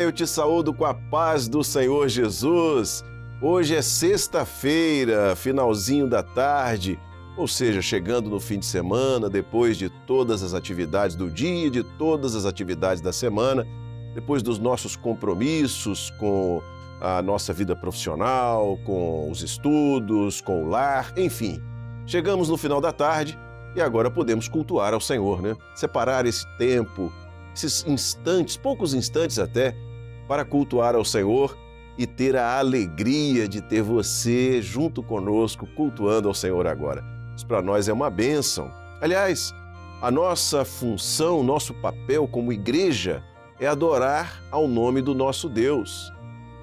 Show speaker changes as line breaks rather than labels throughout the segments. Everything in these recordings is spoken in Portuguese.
eu te saúdo com a paz do Senhor Jesus. Hoje é sexta-feira, finalzinho da tarde, ou seja, chegando no fim de semana, depois de todas as atividades do dia, de todas as atividades da semana, depois dos nossos compromissos com a nossa vida profissional, com os estudos, com o lar, enfim. Chegamos no final da tarde e agora podemos cultuar ao Senhor, né? Separar esse tempo, esses instantes, poucos instantes até, para cultuar ao Senhor e ter a alegria de ter você junto conosco cultuando ao Senhor agora. Isso para nós é uma bênção. Aliás, a nossa função, nosso papel como igreja é adorar ao nome do nosso Deus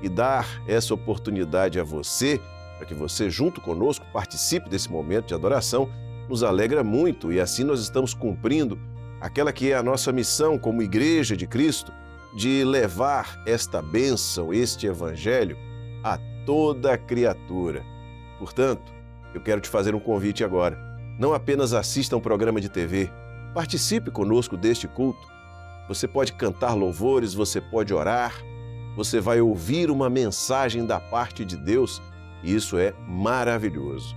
e dar essa oportunidade a você, para que você junto conosco participe desse momento de adoração, nos alegra muito e assim nós estamos cumprindo aquela que é a nossa missão como Igreja de Cristo, de levar esta bênção, este evangelho a toda a criatura. Portanto, eu quero te fazer um convite agora. Não apenas assista a um programa de TV, participe conosco deste culto. Você pode cantar louvores, você pode orar, você vai ouvir uma mensagem da parte de Deus e isso é maravilhoso.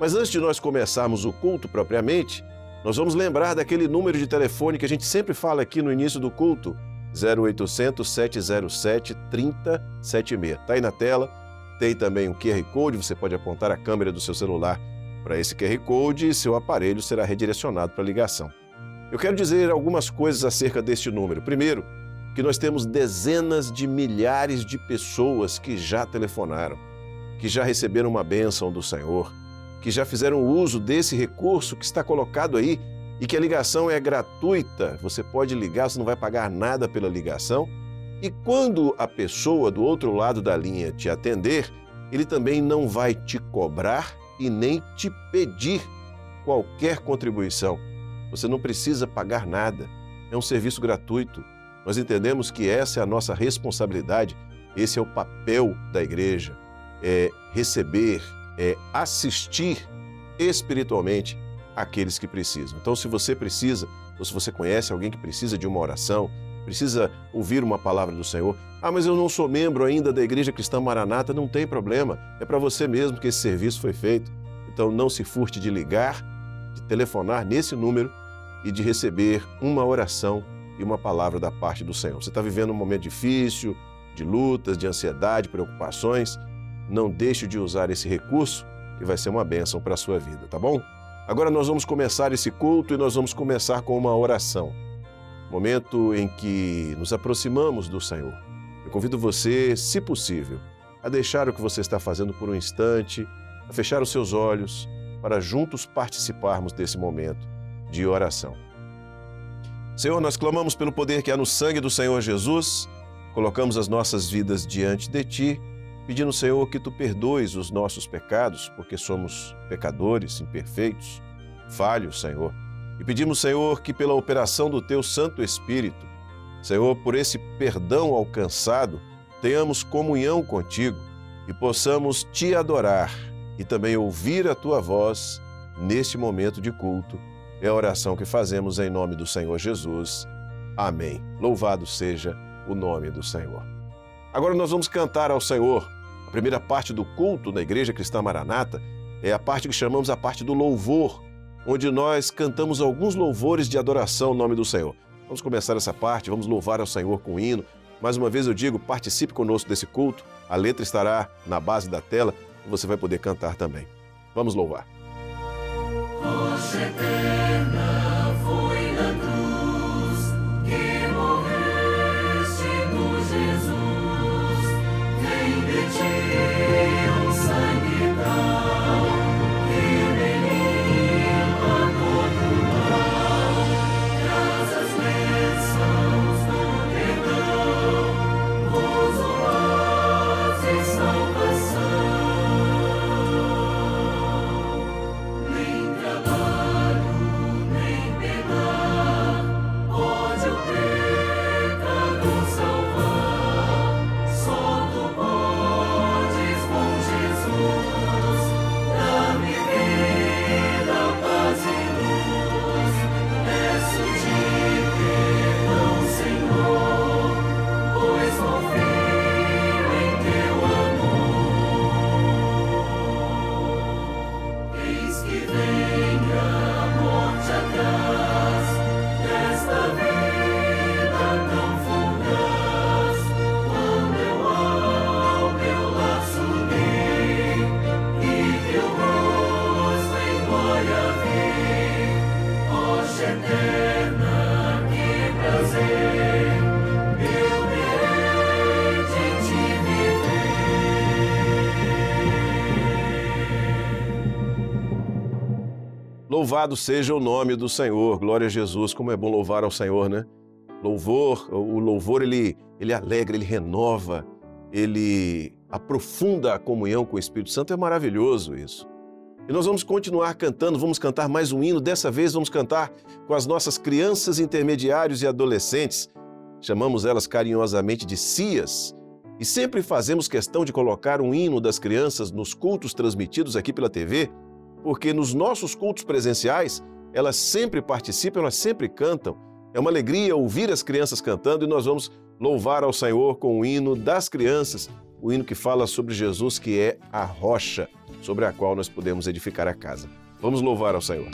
Mas antes de nós começarmos o culto propriamente, nós vamos lembrar daquele número de telefone que a gente sempre fala aqui no início do culto, 0800 707 3076. Está aí na tela, tem também um QR Code, você pode apontar a câmera do seu celular para esse QR Code e seu aparelho será redirecionado para a ligação. Eu quero dizer algumas coisas acerca deste número. Primeiro, que nós temos dezenas de milhares de pessoas que já telefonaram, que já receberam uma bênção do Senhor, que já fizeram uso desse recurso que está colocado aí e que a ligação é gratuita. Você pode ligar, você não vai pagar nada pela ligação. E quando a pessoa do outro lado da linha te atender, ele também não vai te cobrar e nem te pedir qualquer contribuição. Você não precisa pagar nada. É um serviço gratuito. Nós entendemos que essa é a nossa responsabilidade, esse é o papel da igreja, é receber, é assistir espiritualmente aqueles que precisam. Então, se você precisa, ou se você conhece alguém que precisa de uma oração, precisa ouvir uma palavra do Senhor, mas eu não sou membro ainda da Igreja Cristã Maranata, não tem problema, é para você mesmo que esse serviço foi feito. Então, não se furte de ligar, de telefonar nesse número e de receber uma oração e uma palavra da parte do Senhor. Você está vivendo um momento difícil, de lutas, de ansiedade, preocupações, não deixe de usar esse recurso que vai ser uma bênção para a sua vida, tá bom? Agora nós vamos começar esse culto e nós vamos começar com uma oração. Momento em que nos aproximamos do Senhor. Eu convido você, se possível, a deixar o que você está fazendo por um instante, a fechar os seus olhos, para juntos participarmos desse momento de oração. Senhor, nós clamamos pelo poder que há no sangue do Senhor Jesus, colocamos as nossas vidas diante de Ti, pedindo, Senhor, que Tu perdoes os nossos pecados, porque somos pecadores, imperfeitos, falhos, Senhor. E pedimos, Senhor, que pela operação do Teu Santo Espírito, Senhor, por esse perdão alcançado, tenhamos comunhão contigo e possamos Te adorar e também ouvir a Tua voz neste momento de culto. É a oração que fazemos em nome do Senhor Jesus. Amém. Louvado seja o nome do Senhor. Agora nós vamos cantar ao Senhor. A primeira parte do culto na Igreja Cristã Maranata é a parte que chamamos a parte do louvor, onde nós cantamos alguns louvores de adoração ao nome do Senhor. Vamos começar essa parte, vamos louvar ao Senhor com o hino. Mais uma vez eu digo, participe conosco desse culto. A letra estará na base da tela e você vai poder cantar também. Vamos louvar.
Rocha eterna foi na cruz que morreste no Jesus. Vem de Ti um sangue tal que me limpa todo mal. Traz as bênçãos do perdão, gozo, paz e salvação. Nem trabalho, nem
Louvado seja o nome do Senhor, glória a Jesus, como é bom louvar ao Senhor, né? O louvor ele alegra, ele renova, ele aprofunda a comunhão com o Espírito Santo, é maravilhoso isso. E nós vamos continuar cantando, vamos cantar mais um hino, dessa vez vamos cantar com as nossas crianças, intermediários e adolescentes, chamamos elas carinhosamente de CIAs, e sempre fazemos questão de colocar um hino das crianças nos cultos transmitidos aqui pela TV, porque nos nossos cultos presenciais, elas sempre participam, elas sempre cantam. É uma alegria ouvir as crianças cantando e nós vamos louvar ao Senhor com o hino das crianças, o hino que fala sobre Jesus, que é a rocha sobre a qual nós podemos edificar a casa. Vamos louvar ao Senhor.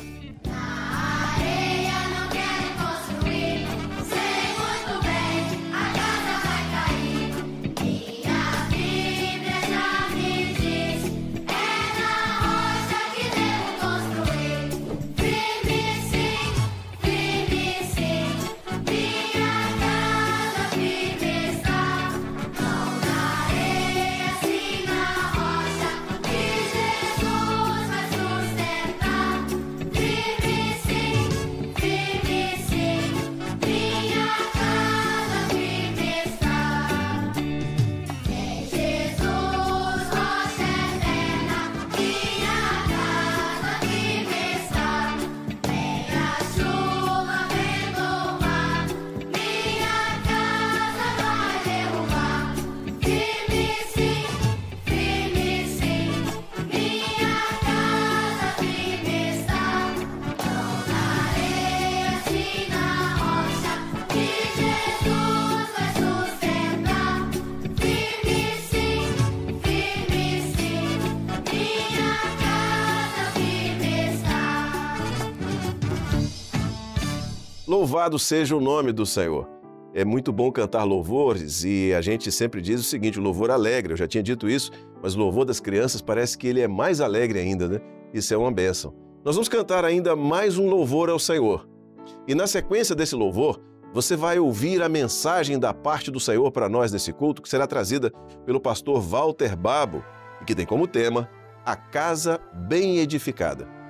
Louvado seja o nome do Senhor. É muito bom cantar louvores e a gente sempre diz o seguinte, o louvor alegra, eu já tinha dito isso, mas o louvor das crianças parece que ele é mais alegre ainda, né? Isso é uma bênção. Nós vamos cantar ainda mais um louvor ao Senhor. E na sequência desse louvor, você vai ouvir a mensagem da parte do Senhor para nós nesse culto, que será trazida pelo pastor Walter Babo, e que tem como tema A Casa Bem Edificada.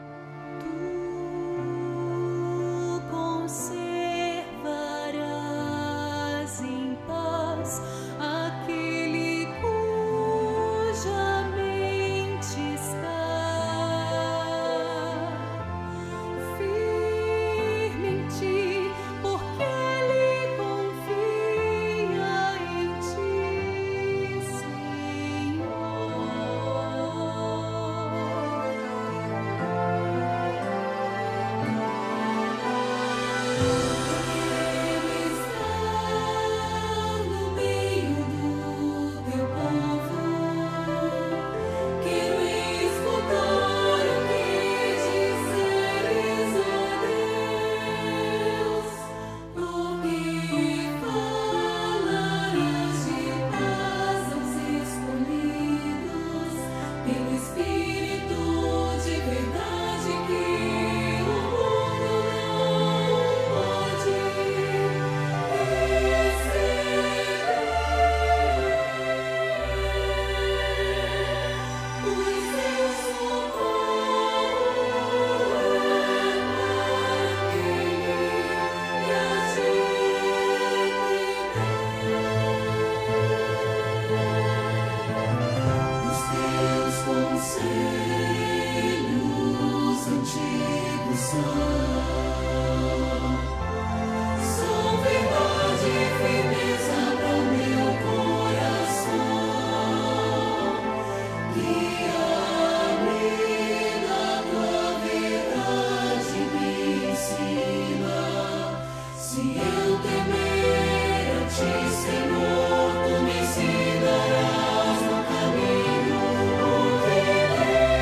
Senhor, tu me ensinarás no caminho que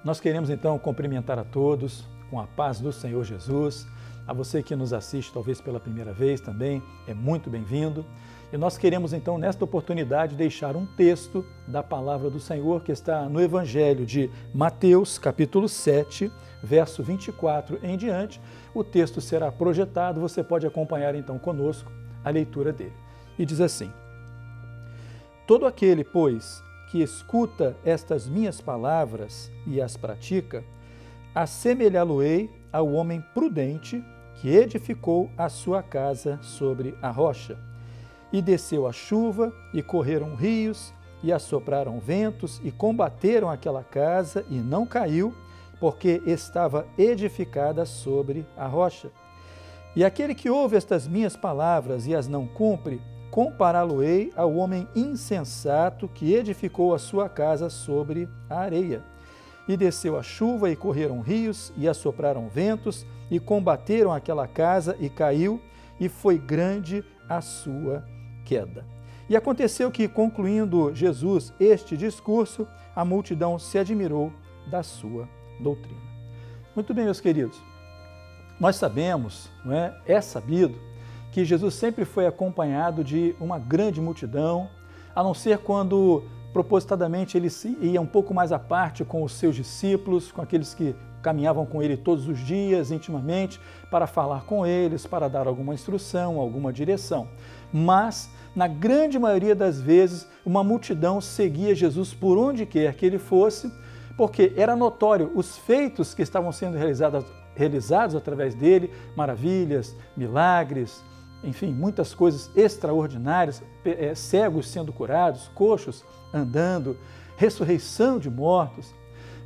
Nós queremos então cumprimentar a todos com a paz do Senhor Jesus. A você que nos assiste talvez pela primeira vez também, é muito bem-vindo. E nós queremos então nesta oportunidade deixar um texto da palavra do Senhor que está no Evangelho de Mateus, capítulo 7, verso 24 em diante. O texto será projetado, você pode acompanhar então conosco a leitura dele. E diz assim: todo aquele, pois, que escuta estas minhas palavras e as pratica, assemelhá-lo-ei ao homem prudente que edificou a sua casa sobre a rocha. E desceu a chuva, e correram rios, e assopraram ventos, e combateram aquela casa, e não caiu, porque estava edificada sobre a rocha. E aquele que ouve estas minhas palavras e as não cumpre, compará-lo-ei ao homem insensato que edificou a sua casa sobre a areia. E desceu a chuva, e correram rios, e assopraram ventos, e combateram aquela casa, e caiu, e foi grande a sua queda. E aconteceu que, concluindo Jesus este discurso, a multidão se admirou da sua doutrina. Muito bem, meus queridos, nós sabemos, não é? É sabido que Jesus sempre foi acompanhado de uma grande multidão, a não ser quando propositadamente ele ia um pouco mais à parte com os seus discípulos, com aqueles que caminhavam com ele todos os dias, intimamente, para falar com eles, para dar alguma instrução, alguma direção. Mas, na grande maioria das vezes, uma multidão seguia Jesus por onde quer que ele fosse, porque era notório os feitos que estavam sendo realizados através dele, maravilhas, milagres, enfim, muitas coisas extraordinárias, cegos sendo curados, coxos andando, ressurreição de mortos.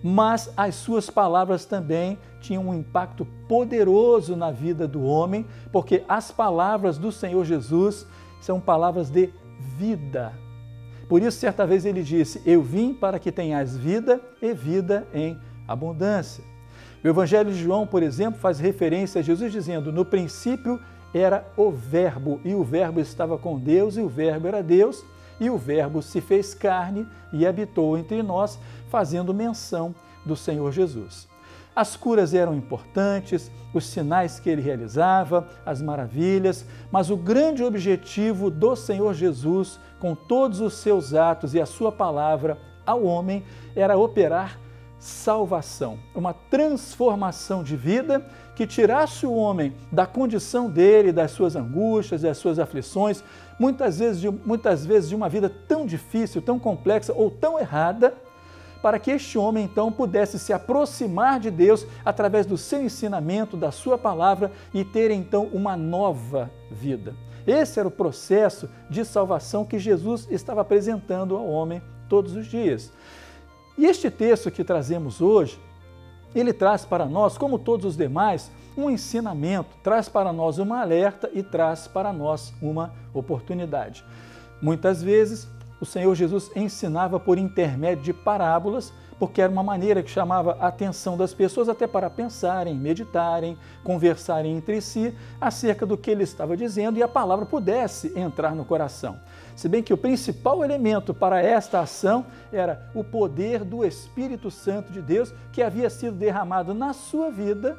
Mas as suas palavras também tinham um impacto poderoso na vida do homem, porque as palavras do Senhor Jesus são palavras de vida. Por isso, certa vez ele disse: eu vim para que tenhas vida e vida em abundância. O Evangelho de João, por exemplo, faz referência a Jesus dizendo: no princípio era o Verbo, e o Verbo estava com Deus, e o Verbo era Deus, e o Verbo se fez carne e habitou entre nós, fazendo menção do Senhor Jesus. As curas eram importantes, os sinais que ele realizava, as maravilhas, mas o grande objetivo do Senhor Jesus, com todos os seus atos e a sua palavra ao homem, era operar salvação, uma transformação de vida que tirasse o homem da condição dele, das suas angústias, das suas aflições, muitas vezes de uma vida tão difícil, tão complexa ou tão errada, para que este homem então pudesse se aproximar de Deus através do seu ensinamento, da sua palavra e ter então uma nova vida. Esse era o processo de salvação que Jesus estava apresentando ao homem todos os dias. E este texto que trazemos hoje, ele traz para nós, como todos os demais, um ensinamento, traz para nós uma alerta e traz para nós uma oportunidade. Muitas vezes, o Senhor Jesus ensinava por intermédio de parábolas, porque era uma maneira que chamava a atenção das pessoas até para pensarem, meditarem, conversarem entre si acerca do que ele estava dizendo e a palavra pudesse entrar no coração. Se bem que o principal elemento para esta ação era o poder do Espírito Santo de Deus que havia sido derramado na sua vida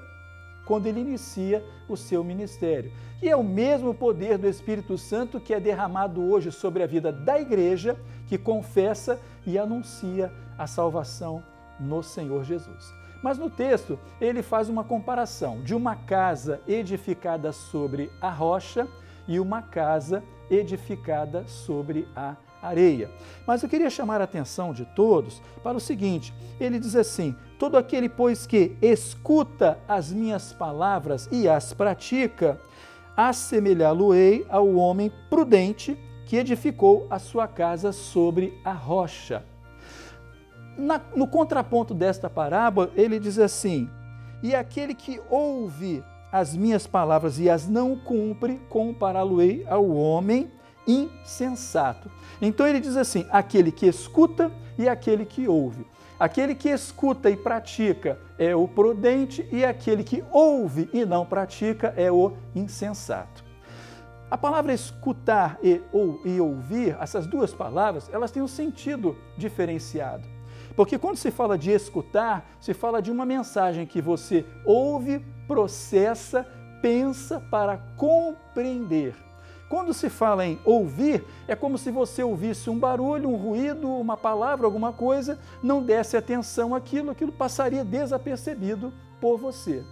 quando ele inicia o seu ministério. E é o mesmo poder do Espírito Santo que é derramado hoje sobre a vida da igreja, que confessa e anuncia a salvação no Senhor Jesus. Mas no texto ele faz uma comparação de uma casa edificada sobre a rocha e uma casa edificada sobre a areia. Mas eu queria chamar a atenção de todos para o seguinte, ele diz assim: todo aquele, pois, que escuta as minhas palavras e as pratica, assemelhá-lo-ei ao homem prudente que edificou a sua casa sobre a rocha. No contraponto desta parábola, ele diz assim: e aquele que ouve as minhas palavras e as não cumpre, compará-lo-ei ao homem insensato. Então ele diz assim: aquele que escuta e aquele que ouve. Aquele que escuta e pratica é o prudente e aquele que ouve e não pratica é o insensato. A palavra escutar e ouvir, essas duas palavras, elas têm um sentido diferenciado. Porque quando se fala de escutar, se fala de uma mensagem que você ouve, processa, pensa para compreender. Quando se fala em ouvir, é como se você ouvisse um barulho, um ruído, uma palavra, alguma coisa, não desse atenção àquilo, aquilo passaria desapercebido por você.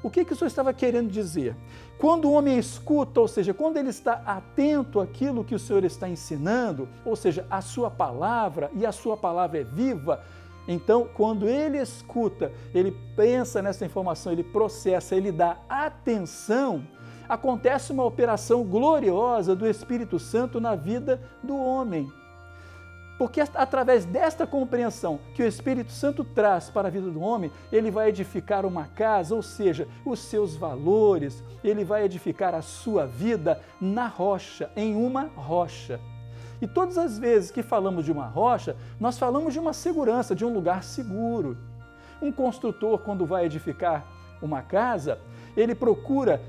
O que o Senhor estava querendo dizer? Quando o homem escuta, ou seja, quando ele está atento àquilo que o Senhor está ensinando, ou seja, a sua palavra, e a sua palavra é viva, então, quando ele escuta, ele pensa nessa informação, ele processa, ele dá atenção, acontece uma operação gloriosa do Espírito Santo na vida do homem. Porque através desta compreensão que o Espírito Santo traz para a vida do homem, ele vai edificar uma casa, ou seja, os seus valores, ele vai edificar a sua vida na rocha, em uma rocha. E todas as vezes que falamos de uma rocha, nós falamos de uma segurança, de um lugar seguro. Um construtor, quando vai edificar uma casa, ele procura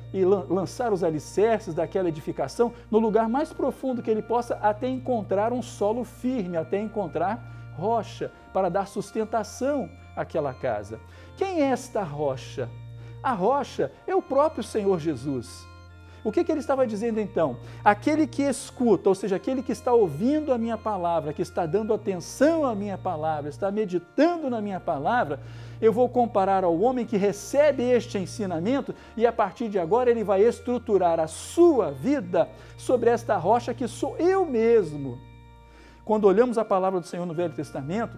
lançar os alicerces daquela edificação no lugar mais profundo que ele possa, até encontrar um solo firme, até encontrar rocha, para dar sustentação àquela casa. Quem é esta rocha? A rocha é o próprio Senhor Jesus. O que ele estava dizendo então? Aquele que escuta, ou seja, aquele que está ouvindo a minha palavra, que está dando atenção à minha palavra, está meditando na minha palavra, eu vou comparar ao homem que recebe este ensinamento e a partir de agora ele vai estruturar a sua vida sobre esta rocha que sou eu mesmo. Quando olhamos a palavra do Senhor no Velho Testamento,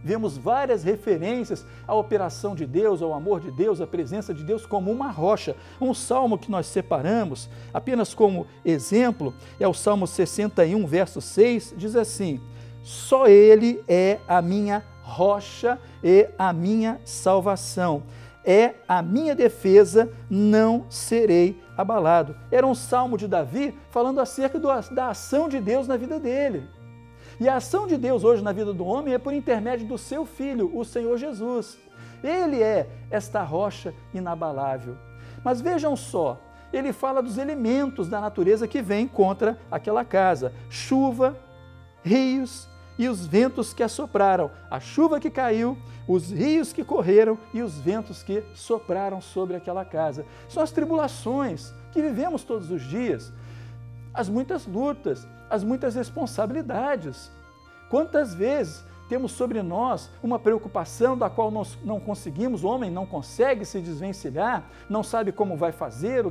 vemos várias referências à operação de Deus, ao amor de Deus, à presença de Deus como uma rocha. Um salmo que nós separamos, apenas como exemplo, é o Salmo 61, verso 6, diz assim: só Ele é a minha rocha e a minha salvação. É a minha defesa, não serei abalado. Era um salmo de Davi falando acerca da ação de Deus na vida dele. E a ação de Deus hoje na vida do homem é por intermédio do seu Filho, o Senhor Jesus. Ele é esta rocha inabalável. Mas vejam só, ele fala dos elementos da natureza que vêm contra aquela casa: chuva, rios e os ventos que assopraram. A chuva que caiu, os rios que correram e os ventos que sopraram sobre aquela casa. São as tribulações que vivemos todos os dias, as muitas lutas, as muitas responsabilidades. Quantas vezes temos sobre nós uma preocupação da qual nós não conseguimos, o homem não consegue se desvencilhar, não sabe como vai fazer,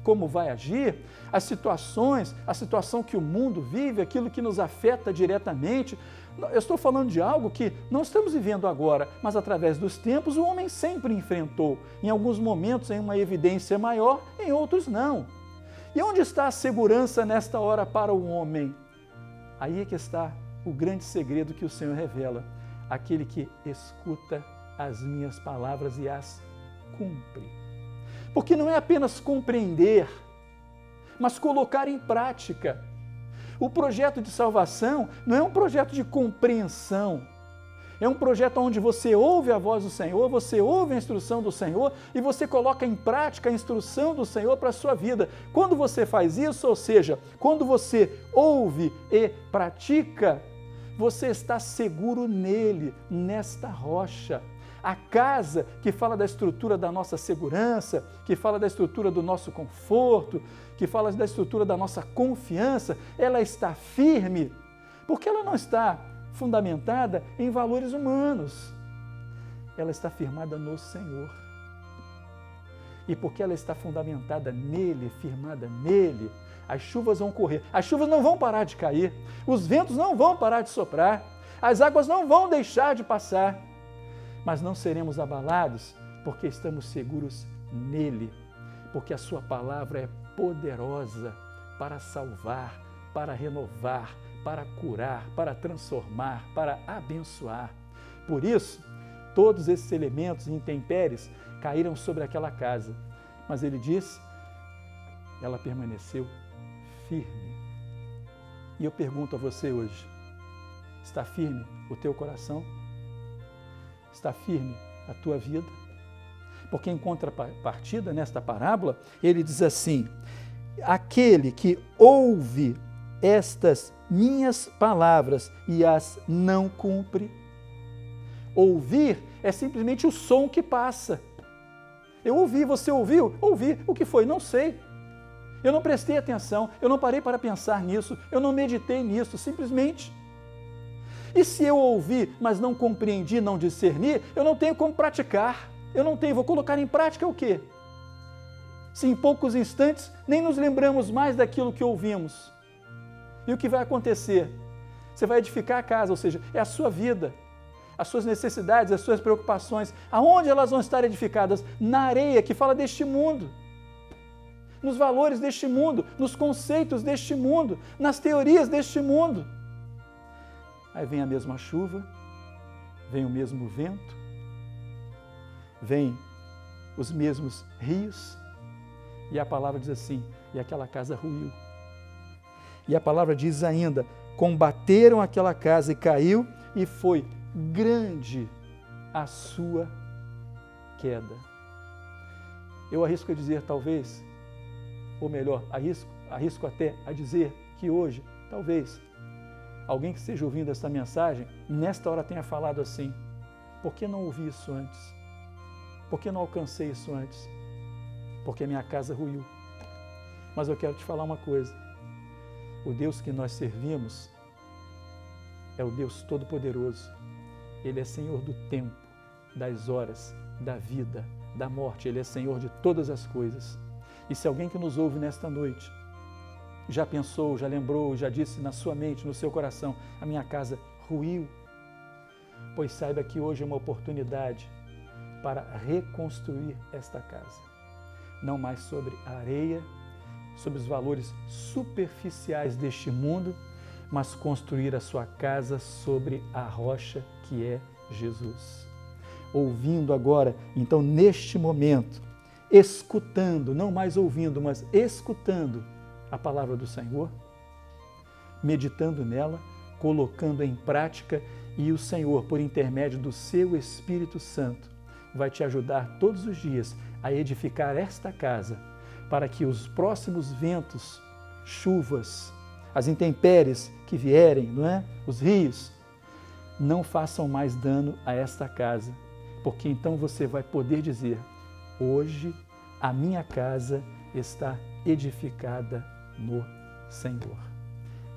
como vai agir, as situações, a situação que o mundo vive, aquilo que nos afeta diretamente. Eu estou falando de algo que não estamos vivendo agora, mas através dos tempos o homem sempre enfrentou, em alguns momentos em uma evidência maior, em outros não. E onde está a segurança nesta hora para o homem? Aí é que está o grande segredo que o Senhor revela: aquele que escuta as minhas palavras e as cumpre. Porque não é apenas compreender, mas colocar em prática. O projeto de salvação não é um projeto de compreensão, é um projeto onde você ouve a voz do Senhor, você ouve a instrução do Senhor e você coloca em prática a instrução do Senhor para a sua vida. Quando você faz isso, ou seja, quando você ouve e pratica, você está seguro nele, nesta rocha. A casa que fala da estrutura da nossa segurança, que fala da estrutura do nosso conforto, que fala da estrutura da nossa confiança, ela está firme, porque ela não está fundamentada em valores humanos. Ela está firmada no Senhor. E porque ela está fundamentada nele, firmada nele, as chuvas vão correr, as chuvas não vão parar de cair, os ventos não vão parar de soprar, as águas não vão deixar de passar, mas não seremos abalados porque estamos seguros nele, porque a sua palavra é poderosa para salvar, para renovar, para curar, para transformar, para abençoar. Por isso, todos esses elementos e intempéries caíram sobre aquela casa, mas ele diz, ela permaneceu firme. E eu pergunto a você hoje, está firme o teu coração? Está firme a tua vida? Porque em contrapartida, nesta parábola, ele diz assim: aquele que ouve estas minhas palavras e as não cumpre, Ouvir é simplesmente o som que passa. Eu ouvi, você ouviu? Ouvi. O que foi? Não sei. Eu não prestei atenção, eu não parei para pensar nisso, eu não meditei nisso, simplesmente. E se eu ouvi, mas não compreendi, não discerni, eu não tenho como praticar. Eu não tenho, vou colocar em prática o quê? Se em poucos instantes nem nos lembramos mais daquilo que ouvimos. E o que vai acontecer? Você vai edificar a casa, ou seja, é a sua vida, as suas necessidades, as suas preocupações. Aonde elas vão estar edificadas? Na areia que fala deste mundo, nos valores deste mundo, nos conceitos deste mundo, nas teorias deste mundo. Aí vem a mesma chuva, vem o mesmo vento, vem os mesmos rios, e a palavra diz assim, e aquela casa ruiu. E a palavra diz ainda, combateram aquela casa e caiu, e foi grande a sua queda. Eu arrisco a dizer, talvez, ou melhor, arrisco até a dizer que hoje, talvez, alguém que esteja ouvindo essa mensagem, nesta hora tenha falado assim, por que não ouvi isso antes? Por que não alcancei isso antes? Porque minha casa ruiu. Mas eu quero te falar uma coisa, o Deus que nós servimos é o Deus Todo-Poderoso. Ele é Senhor do tempo, das horas, da vida, da morte. Ele é Senhor de todas as coisas. E se alguém que nos ouve nesta noite já pensou, já lembrou, já disse na sua mente, no seu coração, a minha casa ruiu, pois saiba que hoje é uma oportunidade para reconstruir esta casa. Não mais sobre a areia, sobre os valores superficiais deste mundo, mas construir a sua casa sobre a rocha que é Jesus. Ouvindo agora, então, neste momento, escutando, não mais ouvindo, mas escutando a palavra do Senhor, meditando nela, colocando em prática, e o Senhor, por intermédio do seu Espírito Santo, vai te ajudar todos os dias a edificar esta casa, para que os próximos ventos, chuvas, as intempéries que vierem, não é? Os rios, não façam mais dano a esta casa, porque então você vai poder dizer, hoje a minha casa está edificada no Senhor.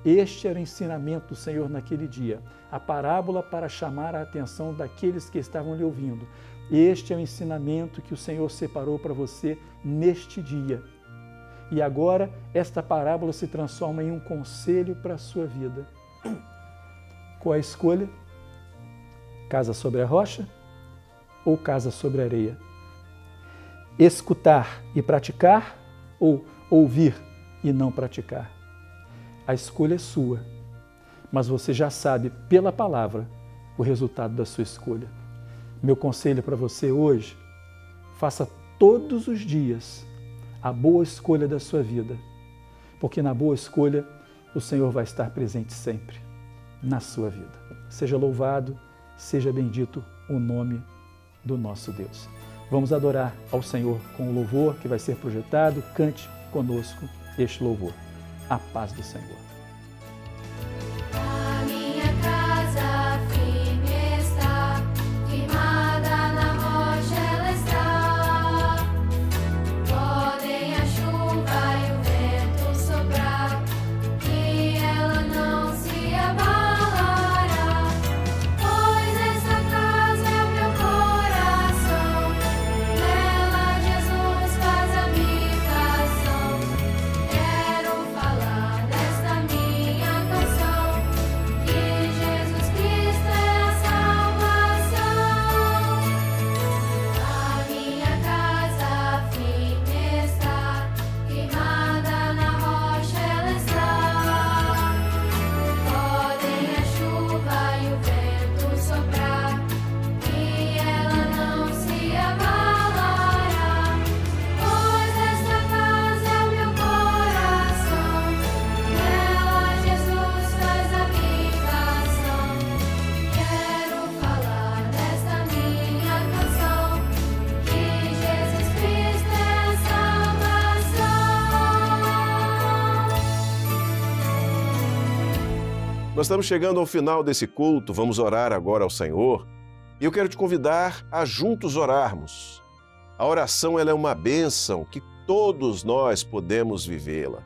Este era o ensinamento do Senhor naquele dia, a parábola para chamar a atenção daqueles que estavam lhe ouvindo. Este é o ensinamento que o Senhor separou para você neste dia. E agora esta parábola se transforma em um conselho para a sua vida. Qual a escolha? Casa sobre a rocha ou casa sobre a areia? Escutar e praticar ou ouvir e não praticar? A escolha é sua, mas você já sabe pela palavra o resultado da sua escolha. Meu conselho para você hoje, faça todos os dias a boa escolha da sua vida, porque na boa escolha o Senhor vai estar presente sempre na sua vida. Seja louvado, seja bendito o nome do nosso Deus. Vamos adorar ao Senhor com o louvor que vai ser projetado. Cante conosco este louvor. A paz do Senhor.
Nós estamos chegando ao final desse culto, vamos orar agora ao Senhor. E eu quero te convidar a juntos orarmos. A oração ela é uma bênção que todos nós podemos vivê-la.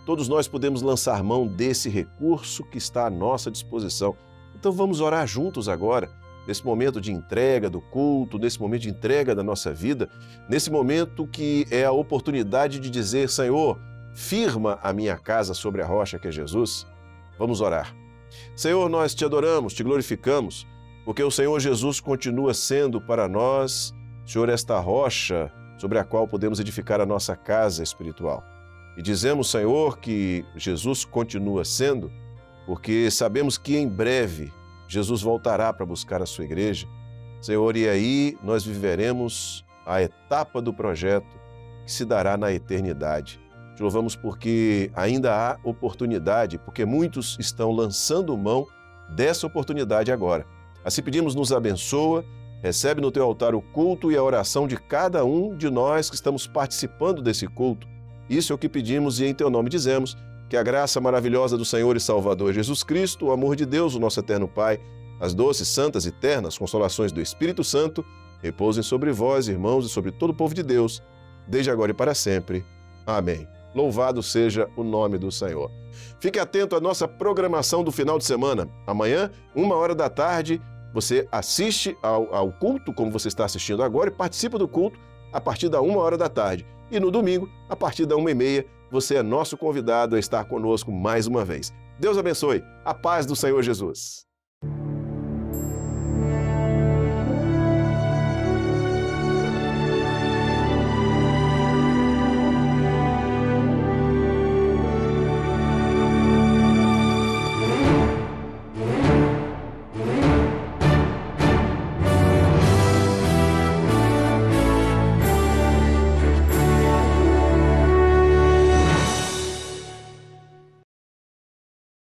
Todos nós podemos lançar mão desse recurso que está à nossa disposição. Então vamos orar juntos agora, nesse momento de entrega do culto, nesse momento de entrega da nossa vida, nesse momento que é a oportunidade de dizer, Senhor, firma a minha casa sobre a rocha que é Jesus. Vamos orar. Senhor, nós te adoramos, te glorificamos, porque o Senhor Jesus continua sendo para nós, Senhor, esta rocha sobre a qual podemos edificar a nossa casa espiritual. E dizemos, Senhor, que Jesus continua sendo, porque sabemos que em breve Jesus voltará para buscar a sua igreja. Senhor, e aí nós viveremos a etapa do projeto que se dará na eternidade. Te louvamos porque ainda há oportunidade, porque muitos estão lançando mão dessa oportunidade agora. Assim pedimos, nos abençoa, recebe no teu altar o culto e a oração de cada um de nós que estamos participando desse culto. Isso é o que pedimos e em teu nome dizemos que a graça maravilhosa do Senhor e Salvador Jesus Cristo, o amor de Deus, o nosso eterno Pai, as doces, santas e ternas consolações do Espírito Santo repousem sobre vós, irmãos, e sobre todo o povo de Deus, desde agora e para sempre. Amém. Louvado seja o nome do Senhor. Fique atento à nossa programação do final de semana. Amanhã, 13h, você assiste ao culto, como você está assistindo agora, e participa do culto a partir da 13h. E no domingo, a partir da 13h, você é nosso convidado a estar conosco mais uma vez. Deus abençoe. A paz do Senhor Jesus.